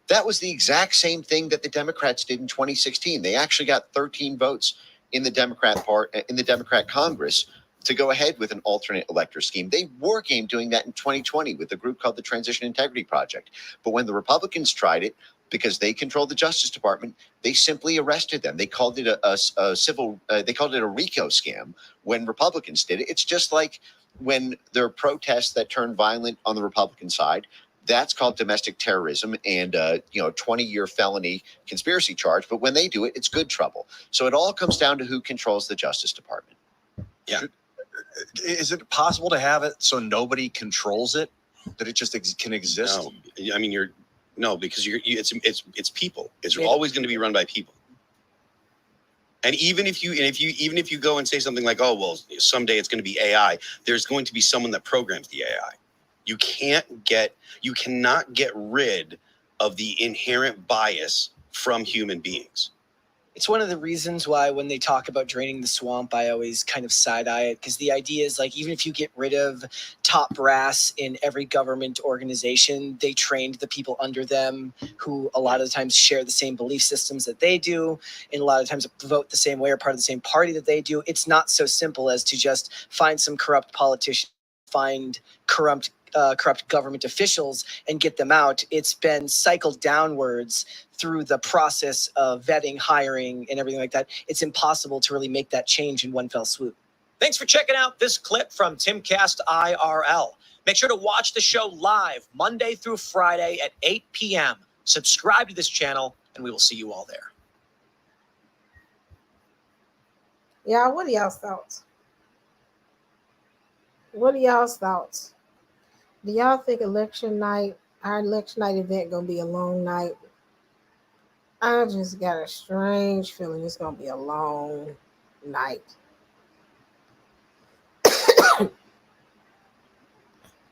That was the exact same thing that the Democrats did in 2016. They actually got 13 votes in the Democrat Congress to go ahead with an alternate elector scheme. They war game doing that in 2020 with a group called the Transition Integrity Project. But when the Republicans tried it, because they controlled the Justice Department, they simply arrested them. They called it they called it a RICO scam when Republicans did it. It's just like when there are protests that turn violent on the Republican side. That's called domestic terrorism and 20-year felony conspiracy charge. But when they do it, it's good trouble. So it all comes down to who controls the Justice Department. Yeah. Is it possible to have it so nobody controls it, that it just can exist? No, I mean because it's people. It's always going to be run by people. And even if you go and say something like, oh well, someday it's going to be AI, there's going to be someone that programs the AI. You cannot get rid of the inherent bias from human beings. It's one of the reasons why when they talk about draining the swamp, I always kind of side-eye it, because the idea is like, even if you get rid of top brass in every government organization, they trained the people under them who a lot of the times share the same belief systems that they do, and a lot of times vote the same way or part of the same party that they do. It's not so simple as to just find some corrupt politician, find corrupt government officials and get them out. It's been cycled downwards through the process of vetting, hiring, and everything like that. It's impossible to really make that change in one fell swoop. Thanks for checking out this clip from Timcast IRL. Make sure to watch the show live Monday through Friday at 8 p.m. Subscribe to this channel, and we will see you all there. Y'all, what are y'all's thoughts? What are y'all's thoughts? Do y'all think our election night event gonna be a long night? I just got a strange feeling it's gonna be a long night.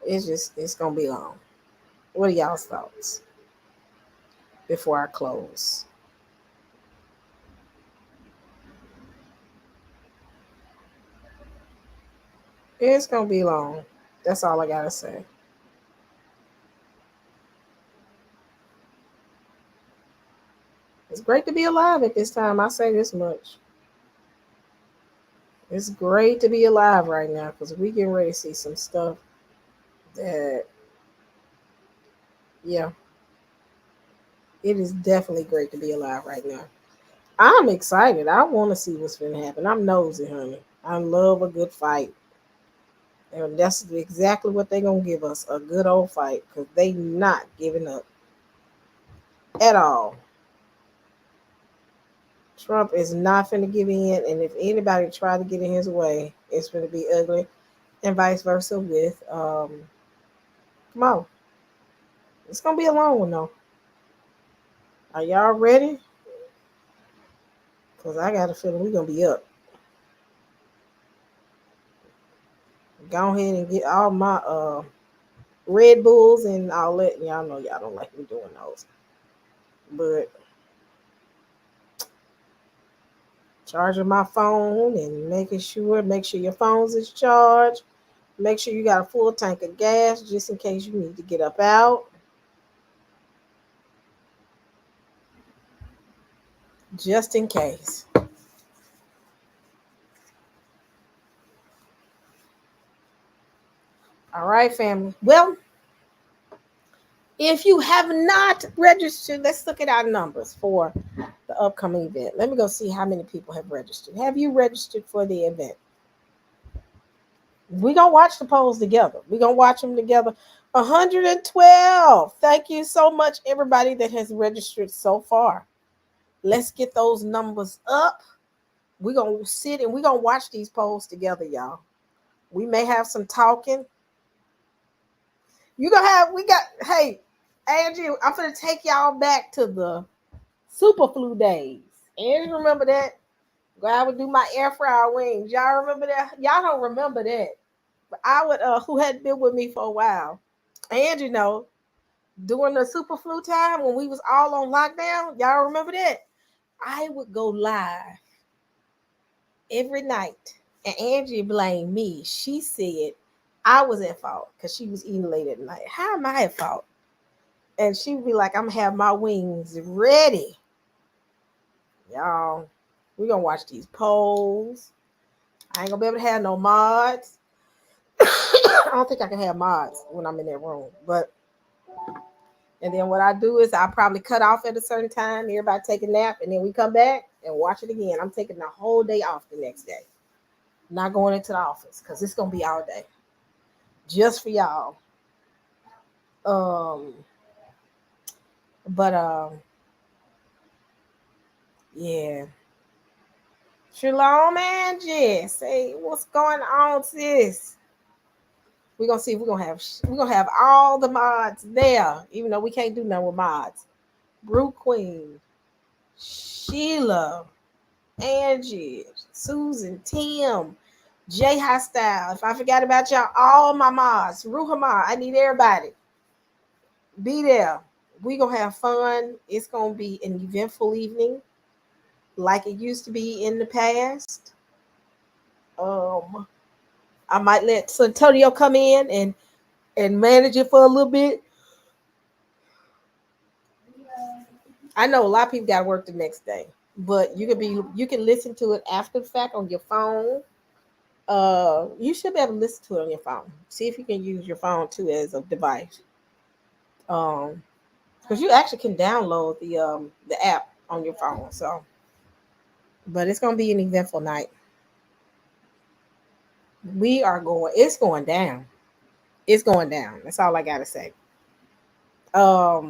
It's gonna be long. What are y'all's thoughts before I close? It's gonna be long. That's all I gotta say. It's great to be alive at this time. I say this much. It's great to be alive right now because we getting ready to see some stuff that, yeah, it is definitely great to be alive right now. I'm excited. I want to see what's going to happen. I'm nosy, honey. I love a good fight. And that's exactly what they're going to give us, a good old fight, because they not giving up at all. Trump is not finna give in, and if anybody try to get in his way, it's gonna be ugly, and vice versa with Kamala. It's gonna be a long one though. Are y'all ready? Because I got a feeling we're gonna be up. Go ahead and get all my Red Bulls, and I'll let y'all know y'all don't like me doing those, but charging my phone and make sure your phones is charged. Make sure you got a full tank of gas just in case you need to get up out. Just in case. All right, family. Well, if you have not registered, let's look at our numbers for the upcoming event. Let me go see how many people have registered. Have you registered for the event? We're going to watch the polls together. We're going to watch them together. 112. Thank you so much, everybody that has registered so far. Let's get those numbers up. We're going to sit and we're going to watch these polls together, y'all. We may have some talking. Hey, Angie, I'm going to take y'all back to the super flu days. Angie, remember that? I would do my air fryer wings. Y'all remember that? Y'all don't remember that. But I would, who hadn't been with me for a while. And during the super flu time when we was all on lockdown, y'all remember that? I would go live every night. And Angie blamed me. She said I was at fault because she was eating late at night. How am I at fault? And she would be like, I'm gonna have my wings ready. Y'all, we're gonna watch these polls. I ain't gonna be able to have no mods. I don't think I can have mods when I'm in that room. And then what I do is I probably cut off at a certain time, everybody take a nap, and then we come back and watch it again. I'm taking the whole day off the next day. Not going into the office because it's gonna be all day. Just for y'all. Yeah. Shalom, Angie. Say what's going on, sis? We're gonna see if we're gonna have all the mods there, even though we can't do none with mods. Brew Queen, Sheila, Angie, Susan, Tim, Jay Hostile. If I forgot about y'all, all my mods, Ruhama, I need everybody. Be there. We're gonna have fun. It's gonna be an eventful evening, like it used to be in the past. I might let Santonio come in and manage it for a little bit. I know a lot of people got to work the next day, but you can listen to it after the fact on your phone. You should be able to listen to it on your phone. See if you can use your phone too as a device. Because you actually can download the app on your phone. So, but it's gonna be an eventful night. It's going down. It's going down. That's all I gotta say. I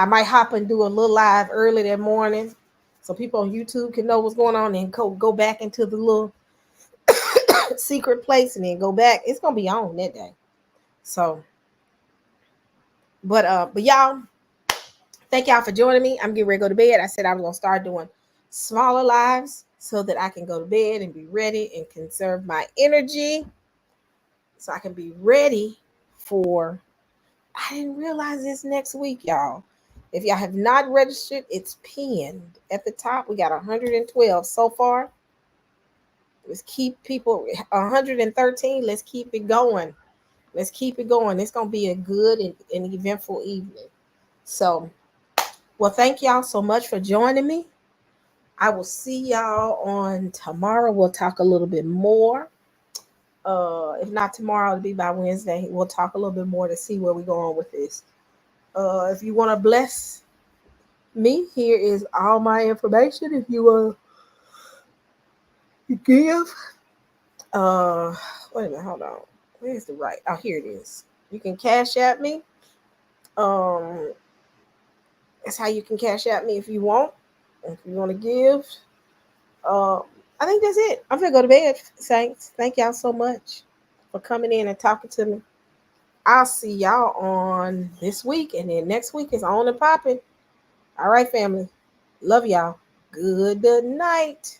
might hop and do a little live early that morning so people on YouTube can know what's going on and go back into the little secret place and then go back. It's gonna be on that day. So, but y'all, thank y'all for joining me. I'm getting ready to go to bed. I said I was gonna start doing smaller lives so that I can go to bed and be ready and conserve my energy. So I can be ready for. I didn't realize this next week, y'all. If y'all have not registered, it's pinned at the top. We got 112 so far. Let's keep people 113. Let's keep it going. Let's keep it going. It's going to be a good and eventful evening. So, well, thank y'all so much for joining me. I will see y'all on tomorrow. We'll talk a little bit more. If not tomorrow, it'll be by Wednesday. We'll talk a little bit more to see where we're going with this. If you want to bless me, here is all my information. If you want to give, wait a minute, hold on. Where's the right? Oh, here it is. You can cash at me. That's how you can cash at me if you want. If you want to give, I think that's it. I'm gonna go to bed, Saints. Thank y'all so much for coming in and talking to me. I'll see y'all on this week, and then next week is on and popping. All right, family. Love y'all. Good night.